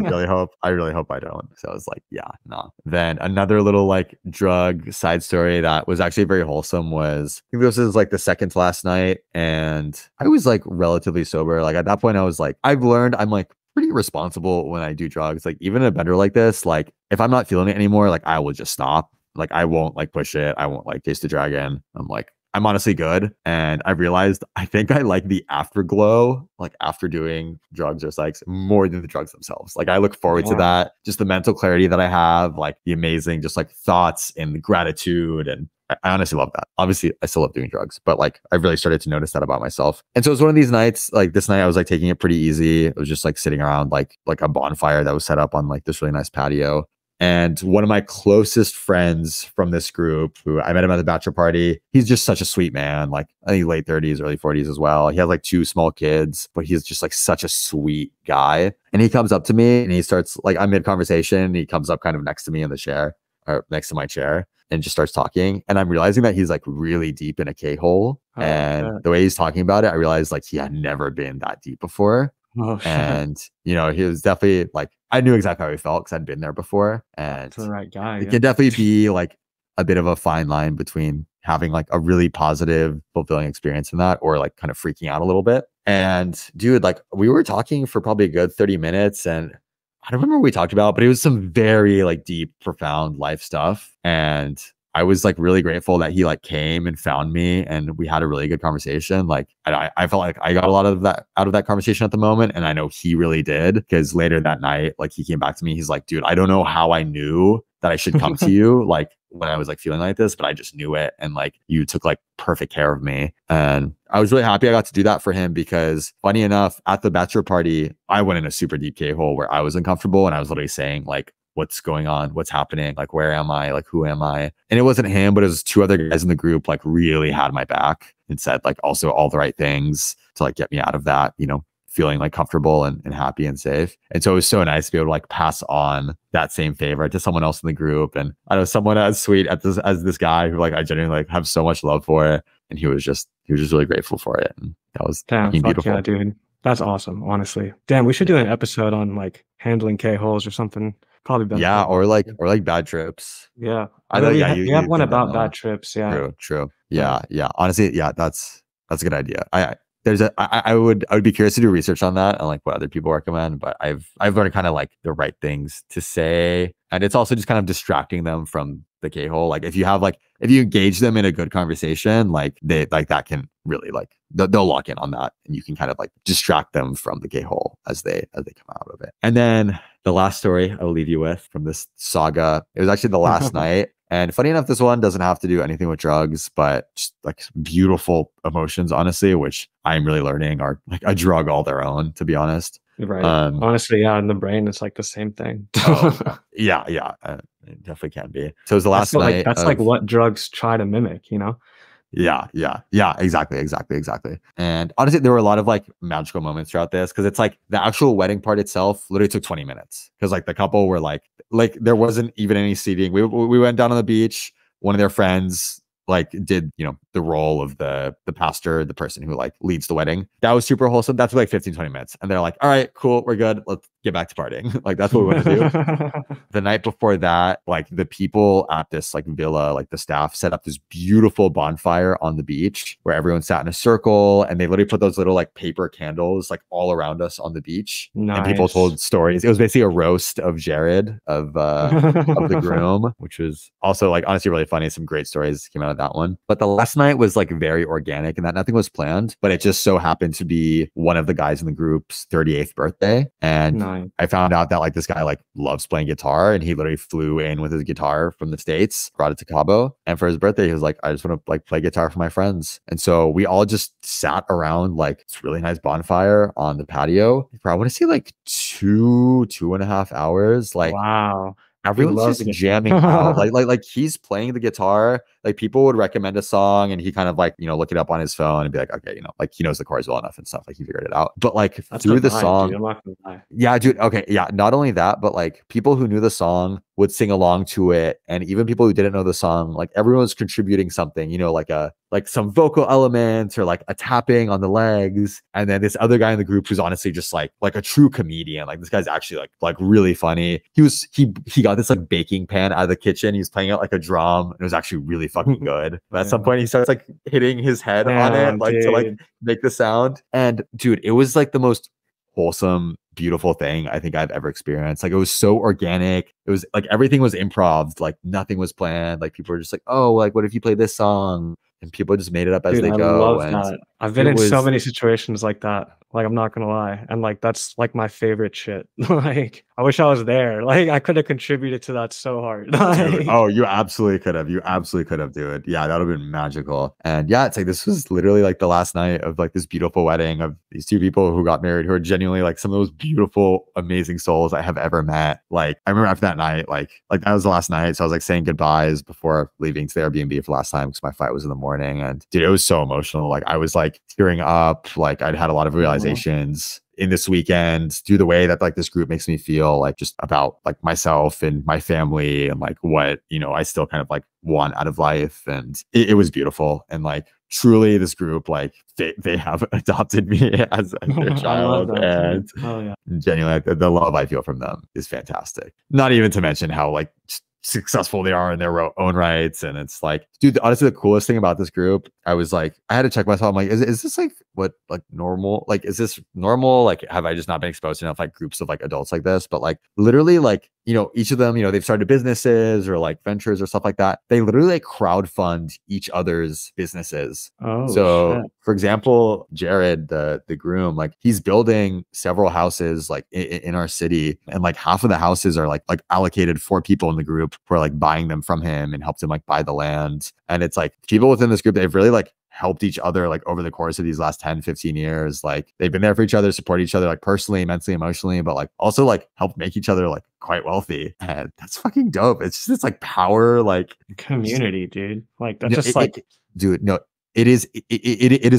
really hope I don't. So I was like, yeah, no. Then another little like drug side story that was actually very wholesome was, I think this is like the second to last night, and I was like relatively sober. Like at that point, I was like, I've learned I'm like pretty responsible when I do drugs. Like even a bender like this, like if I'm not feeling it anymore, like I will just stop. Like I won't like push it. I won't like taste the dragon. I'm like, I'm honestly good. And I realized I think I like the afterglow, like after doing drugs or psychs, more than the drugs themselves. Like I look forward to that. Just the mental clarity that I have, like the amazing, just like thoughts and the gratitude. And I honestly love that. Obviously, I still love doing drugs, but like I really started to notice that about myself. And so it was one of these nights, like this night I was like taking it pretty easy. It was just like sitting around like a bonfire that was set up on like this really nice patio. And one of my closest friends from this group, who I met him at the bachelor party, he's just such a sweet man, like I think late 30s, early 40s as well. He has like 2 small kids, but he's just like such a sweet guy. And he comes up to me and he starts like, I'm mid conversation. He comes up kind of next to me in the chair or next to my chair and just starts talking. And I'm realizing that he's like really deep in a K-hole. And the way he's talking about it, I realized like he had never been that deep before. And you know, he was definitely like, I knew exactly how he felt because I'd been there before. And the right guy. It can definitely be like a bit of a fine line between having like a really positive, fulfilling experience in that or like kind of freaking out a little bit. And dude, like we were talking for probably a good 30 minutes and I don't remember what we talked about, but it was some very like deep, profound life stuff. And I was like really grateful that he like came and found me and we had a really good conversation. Like I felt like I got a lot of that out of that conversation at the moment. And I know he really did because later that night, like he came back to me. He's like, dude, I don't know how I knew that I should come to you like when I was like feeling like this, but I just knew it. And like you took like perfect care of me. And I was really happy I got to do that for him because funny enough, at the bachelor party, I went in a super deep K-hole where I was uncomfortable and I was literally saying like, what's going on? What's happening? Like, where am I? Like, who am I? And it wasn't him, but it was 2 other guys in the group, like really had my back and said like also all the right things to like get me out of that, you know, feeling like comfortable and happy and safe. And so it was so nice to be able to like pass on that same favor to someone else in the group. And I know someone as sweet as this guy who like I genuinely like have so much love for it. And he was just really grateful for it. And that was beautiful. Yeah, dude. That's awesome, honestly. Damn, we should do an episode on like handling K-holes or something. Probably better. Yeah, or like bad trips. Yeah. I know. Yeah, you have one about bad trips. Yeah. True. Yeah. Honestly, yeah, that's a good idea. I would be curious to do research on that and like what other people recommend, but I've learned kind of like the right things to say. And it's also just kind of distracting them from the K-hole. Like if you engage them in a good conversation, like they like that can really like they'll lock in on that and you can kind of like distract them from the K-hole as they come out of it. And then the last story I will leave you with from this saga, it was actually the last night. And funny enough, this one doesn't have to do anything with drugs, but just like beautiful emotions, honestly, which I'm really learning are like a drug all their own, to be honest. Right. Honestly, yeah, in the brain, it's like the same thing. Yeah. It definitely can be. So it was the last night. That's like what drugs try to mimic, you know? Yeah, exactly. And honestly, there were a lot of like magical moments throughout this because it's like the actual wedding part itself literally took 20 minutes because like the couple were like there wasn't even any seating. We went down on the beach. one of their friends like did, you know, the role of the pastor, the person who like leads the wedding. That was super wholesome. That's like 15, 20 minutes. And they're like, all right, cool, we're good. Let's get back to partying. Like that's what we want to do. The night before that, like the people at this like villa, like the staff set up this beautiful bonfire on the beach where everyone sat in a circle, and they literally put those little like paper candles like all around us on the beach. Nice. And people told stories. It was basically a roast of Jared, of the groom, which was also like honestly really funny. Some great stories came out of that one. But the last night was like very organic, and that nothing was planned, but it just so happened to be one of the guys in the group's 38th birthday. And Nice. I found out that like this guy like loves playing guitar, and he literally flew in with his guitar from the States, brought it to Cabo. And for his birthday, he was like, I just want to like play guitar for my friends. And so we all just sat around like this really nice bonfire on the patio for I want to say like 2.5 hours. Like wow. everyone's just jamming out. Like he's playing the guitar. Like people would recommend a song, and he kind of like, you know, look it up on his phone and be like, okay, you know, like he knows the chords well enough and stuff. Like he figured it out. But like That's through the vibe, song, dude. I'm not gonna lie. yeah, dude. Okay. Yeah. Not only that, but like people who knew the song would sing along to it. And even people who didn't know the song, like everyone was contributing something, you know, like some vocal elements or like a tapping on the legs. And then this other guy in the group who's honestly just like a true comedian. Like this guy's actually like really funny. He got this like baking pan out of the kitchen. He was playing it like a drum. And it was actually really fucking good. But at some point he starts like hitting his head on it, like to like make the sound. And dude, it was like the most wholesome, beautiful thing I think I've ever experienced. Like it was so organic. It was like everything was improv. Like nothing was planned. Like people were just like, oh, like what if you play this song? And people just made it up as they go. I love and that. I've been in so many situations like that. Like, I'm not gonna lie. And like that's like my favorite shit. Like, I wish I was there. Like, I could have contributed to that so hard. Dude, oh, you absolutely could have. You absolutely could have, dude. Yeah, that would have been magical. And yeah, it's like this was literally like the last night of like this beautiful wedding of these two people who got married, who are genuinely like some of those beautiful, amazing souls I have ever met. Like, I remember after that night, like that was the last night. So I was like saying goodbyes before leaving to the Airbnb for the last time because my flight was in the morning. And dude, it was so emotional. Like I was like tearing up. Like I'd had a lot of realizations in this weekend through the way that like this group makes me feel, like just about like myself and my family and like what, you know, I still kind of like want out of life. And it was beautiful. And like truly this group, like they have adopted me as their child. And genuinely the love I feel from them is fantastic. Not even to mention how like successful they are in their own rights. And it's like, dude, honestly, the coolest thing about this group, I was like, I had to check myself. I'm like, is this like what, like normal? Like, is this normal? Like, have I just not been exposed to enough like groups of like adults like this? But like literally like, you know, each of them, you know, they've started businesses or like ventures or stuff like that. They literally like crowdfund each other's businesses. Oh, so shit. For example, Jared, the groom, like he's building several houses like in our city, and like half of the houses are like allocated for people in the group who are like buying them from him and helped him like buy the land. And it's like people within this group, they've really like helped each other like over the course of these last 10, 15 years. Like they've been there for each other, support each other like personally, mentally, emotionally, but like also like help make each other like quite wealthy. And that's fucking dope. It's just this like power, like community, dude. Like that's no, just like dude, no, it is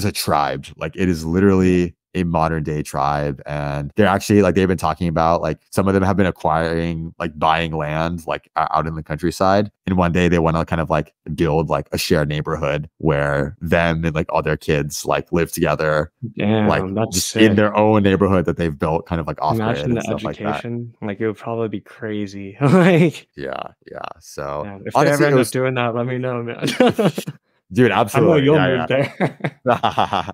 a tribe. Like it is literally a modern day tribe. And they're actually like, they've been talking about like some of them have been acquiring, like buying land like out in the countryside. And one day they want to kind of like build like a shared neighborhood where them and like all their kids like live together. Damn, like that's just sick. in their own neighborhood that they've built kind of like off grid Imagine and the stuff education. Like it would probably be crazy. Like yeah. So yeah, if honestly, they ever end up doing that, let me know, man. Dude, absolutely. I know you'll move there.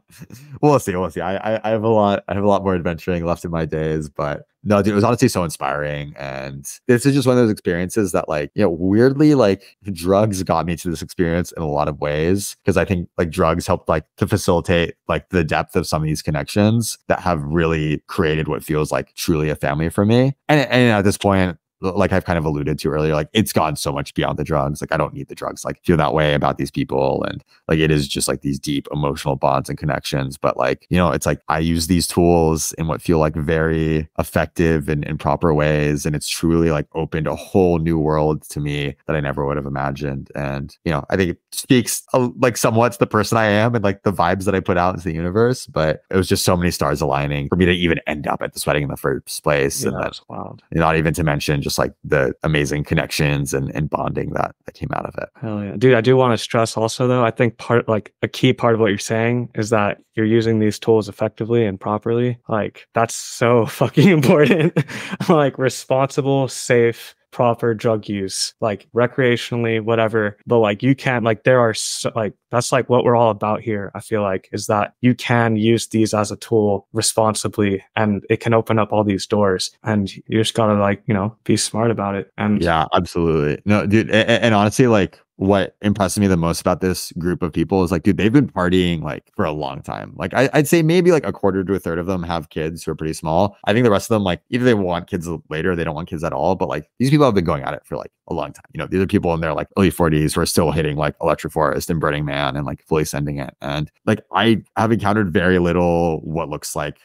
We'll see. I have a lot more adventuring left in my days, but no, dude, it was honestly so inspiring. And this is just one of those experiences that like, you know, weirdly, like drugs got me to this experience in a lot of ways. Cause I think like drugs helped like to facilitate like the depth of some of these connections that have really created what feels like truly a family for me. And at this point, like I've kind of alluded to earlier, like it's gone so much beyond the drugs. Like I don't need the drugs, like feel that way about these people. And like, it is just like these deep emotional bonds and connections. But like, you know, it's like I use these tools in what feel like very effective and in proper ways. And it's truly like opened a whole new world to me that I never would have imagined. And, you know, I think it speaks like somewhat to the person I am and like the vibes that I put out into the universe. But it was just so many stars aligning for me to even end up at this wedding in the first place. Yeah, and that's wild. Not even to mention just like the amazing connections and bonding that came out of it. Hell yeah. Dude, I do want to stress also though, I think a key part of what you're saying is that you're using these tools effectively and properly. Like that's so fucking important. Like responsible, safe, proper drug use, like recreationally, whatever. But like you can't, like there are like that's like what we're all about here. I feel like is that you can use these as a tool responsibly, and it can open up all these doors. And you just gotta like be smart about it. And yeah, absolutely. No, dude, and honestly, like what impressed me the most about this group of people is like, dude, they've been partying like for a long time. Like I'd say maybe like a quarter to a third of them have kids who are pretty small. I think the rest of them, like either they want kids later, or they don't want kids at all. But like these people have been going at it for like a long time. These are people in their like early 40s who are still hitting like Electric Forest and Burning Man and like fully sending it. And like I have encountered very little what looks like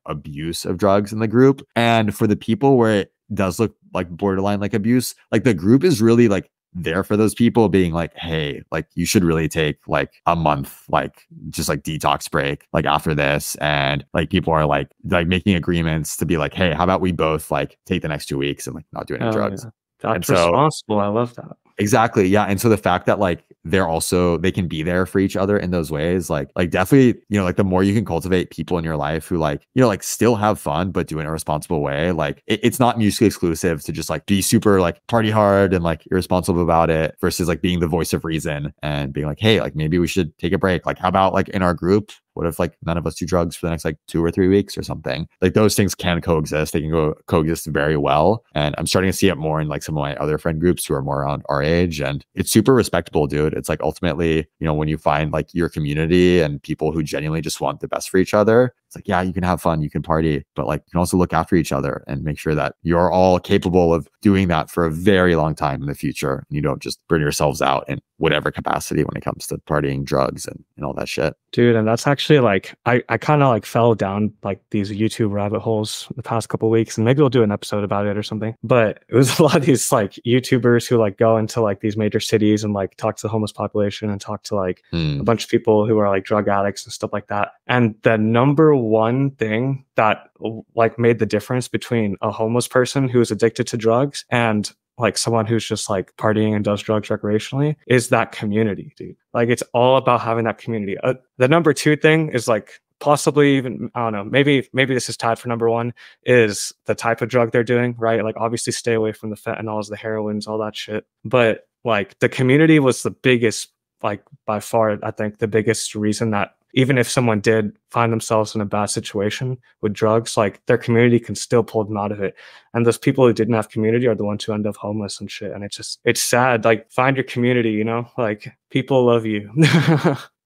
abuse of drugs in the group. And for the people where it does look like borderline like abuse, like the group is really like there for those people, being like, hey, like you should really take like a month, like just like detox break like after this. And like people are like making agreements to be like, hey, how about we both like take the next 2 weeks and like not do any drugs. Yeah. That's responsible. I love that. Exactly. Yeah. And so the fact that like they can be there for each other in those ways, like definitely, like the more you can cultivate people in your life who like, like still have fun, but do it in a responsible way. Like it's not mutually exclusive to just like be super like party hard and like irresponsible about it versus like being the voice of reason and being like, hey, like maybe we should take a break. Like how about like in our group, what if like none of us do drugs for the next like 2 or 3 weeks or something? Like those things can coexist. They can coexist very well. And I'm starting to see it more in like some of my other friend groups who are more around our age. And it's super respectable, dude. It's like ultimately, when you find like your community and people who genuinely just want the best for each other, it's like, yeah, you can have fun, you can party, but like you can also look after each other and make sure that you're all capable of doing that for a very long time in the future. And you don't just burn yourselves out in whatever capacity when it comes to partying, drugs, and all that shit. Dude, and that's actually like, I kind of like fell down like these YouTube rabbit holes the past couple of weeks, and maybe we'll do an episode about it or something. But it was a lot of these like YouTubers who like go into like these major cities and like talk to the homeless population and talk to like a bunch of people who are like drug addicts and stuff like that. And the number one thing that like made the difference between a homeless person who is addicted to drugs and like someone who's just like partying and does drugs recreationally is that community, dude. Like it's all about having that community. The number two thing is like possibly even, I don't know, maybe this is tied for number one, is the type of drug they're doing, right? Like obviously stay away from the fentanyls, the heroines, all that shit. But like the community was the biggest, like by far, I think the biggest reason that even if someone did find themselves in a bad situation with drugs, like their community can still pull them out of it. And those people who didn't have community are the ones who end up homeless and shit. And it's sad. Like find your community, like people love you.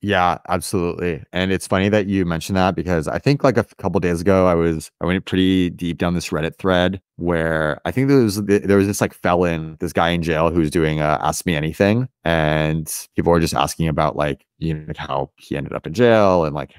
Yeah, absolutely. And it's funny that you mentioned that because I think like a couple days ago, I went pretty deep down this Reddit thread where I think there was this like felon, this guy in jail who's doing Ask Me Anything. And people were just asking about like, how he ended up in jail and like,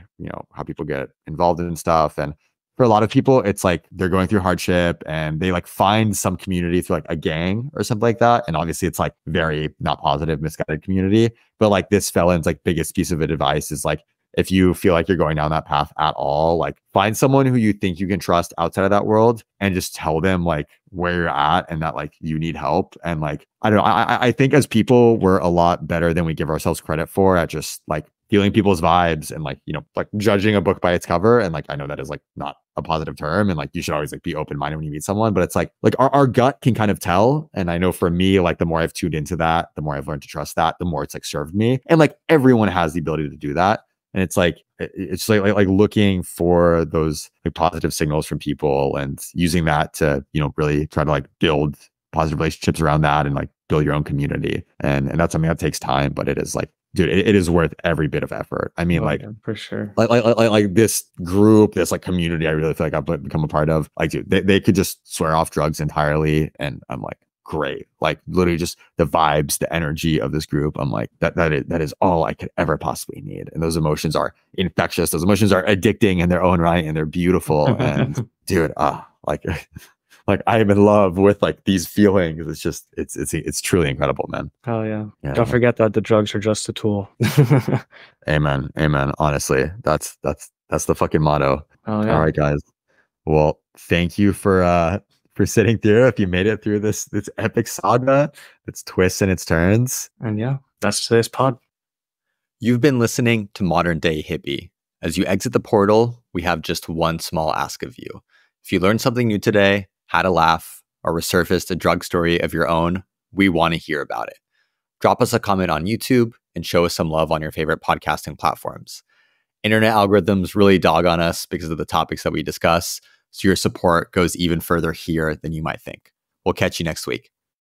how people get involved in stuff. And for a lot of people, it's like they're going through hardship and they like find some community through like a gang or something like that. And obviously it's like very not positive, misguided community. But like this felon's like biggest piece of advice is like, if you feel like you're going down that path at all, like find someone who you think you can trust outside of that world and just tell them like where you're at and that like you need help. And like, I don't know, I think as people, we're a lot better than we give ourselves credit for at just like feeling people's vibes and like, like judging a book by its cover. And like, I know that is like not a positive term and like you should always like be open-minded when you meet someone, but it's like our gut can kind of tell. And I know for me, like the more I've tuned into that, the more I've learned to trust that, the more it's like served me. And like everyone has the ability to do that. And it's like looking for those like positive signals from people and using that to, really try to like build positive relationships around that and like build your own community. And that's something that takes time, but it is like, dude, it is worth every bit of effort. I mean, like, yeah, for sure. Like this group, this like community, I really feel like I've become a part of. Like, dude, they could just swear off drugs entirely, and I'm like, great. Like, literally, just the vibes, the energy of this group. I'm like, that is all I could ever possibly need. And those emotions are infectious. Those emotions are addicting in their own right, and they're beautiful. And dude, like I am in love with like these feelings. It's just, it's truly incredible, man. Oh yeah. Don't forget that the drugs are just a tool. Amen. Honestly, that's the fucking motto. Oh yeah. All right, guys. Well, thank you for for sitting through. If you made it through this epic saga, its twists and its turns. And yeah, that's today's pod. You've been listening to Modern Day Hippie. As you exit the portal, we have just one small ask of you. If you learned something new today, had a laugh, or resurfaced a drug story of your own, we want to hear about it. Drop us a comment on YouTube and show us some love on your favorite podcasting platforms. Internet algorithms really dog on us because of the topics that we discuss, so your support goes even further here than you might think. We'll catch you next week.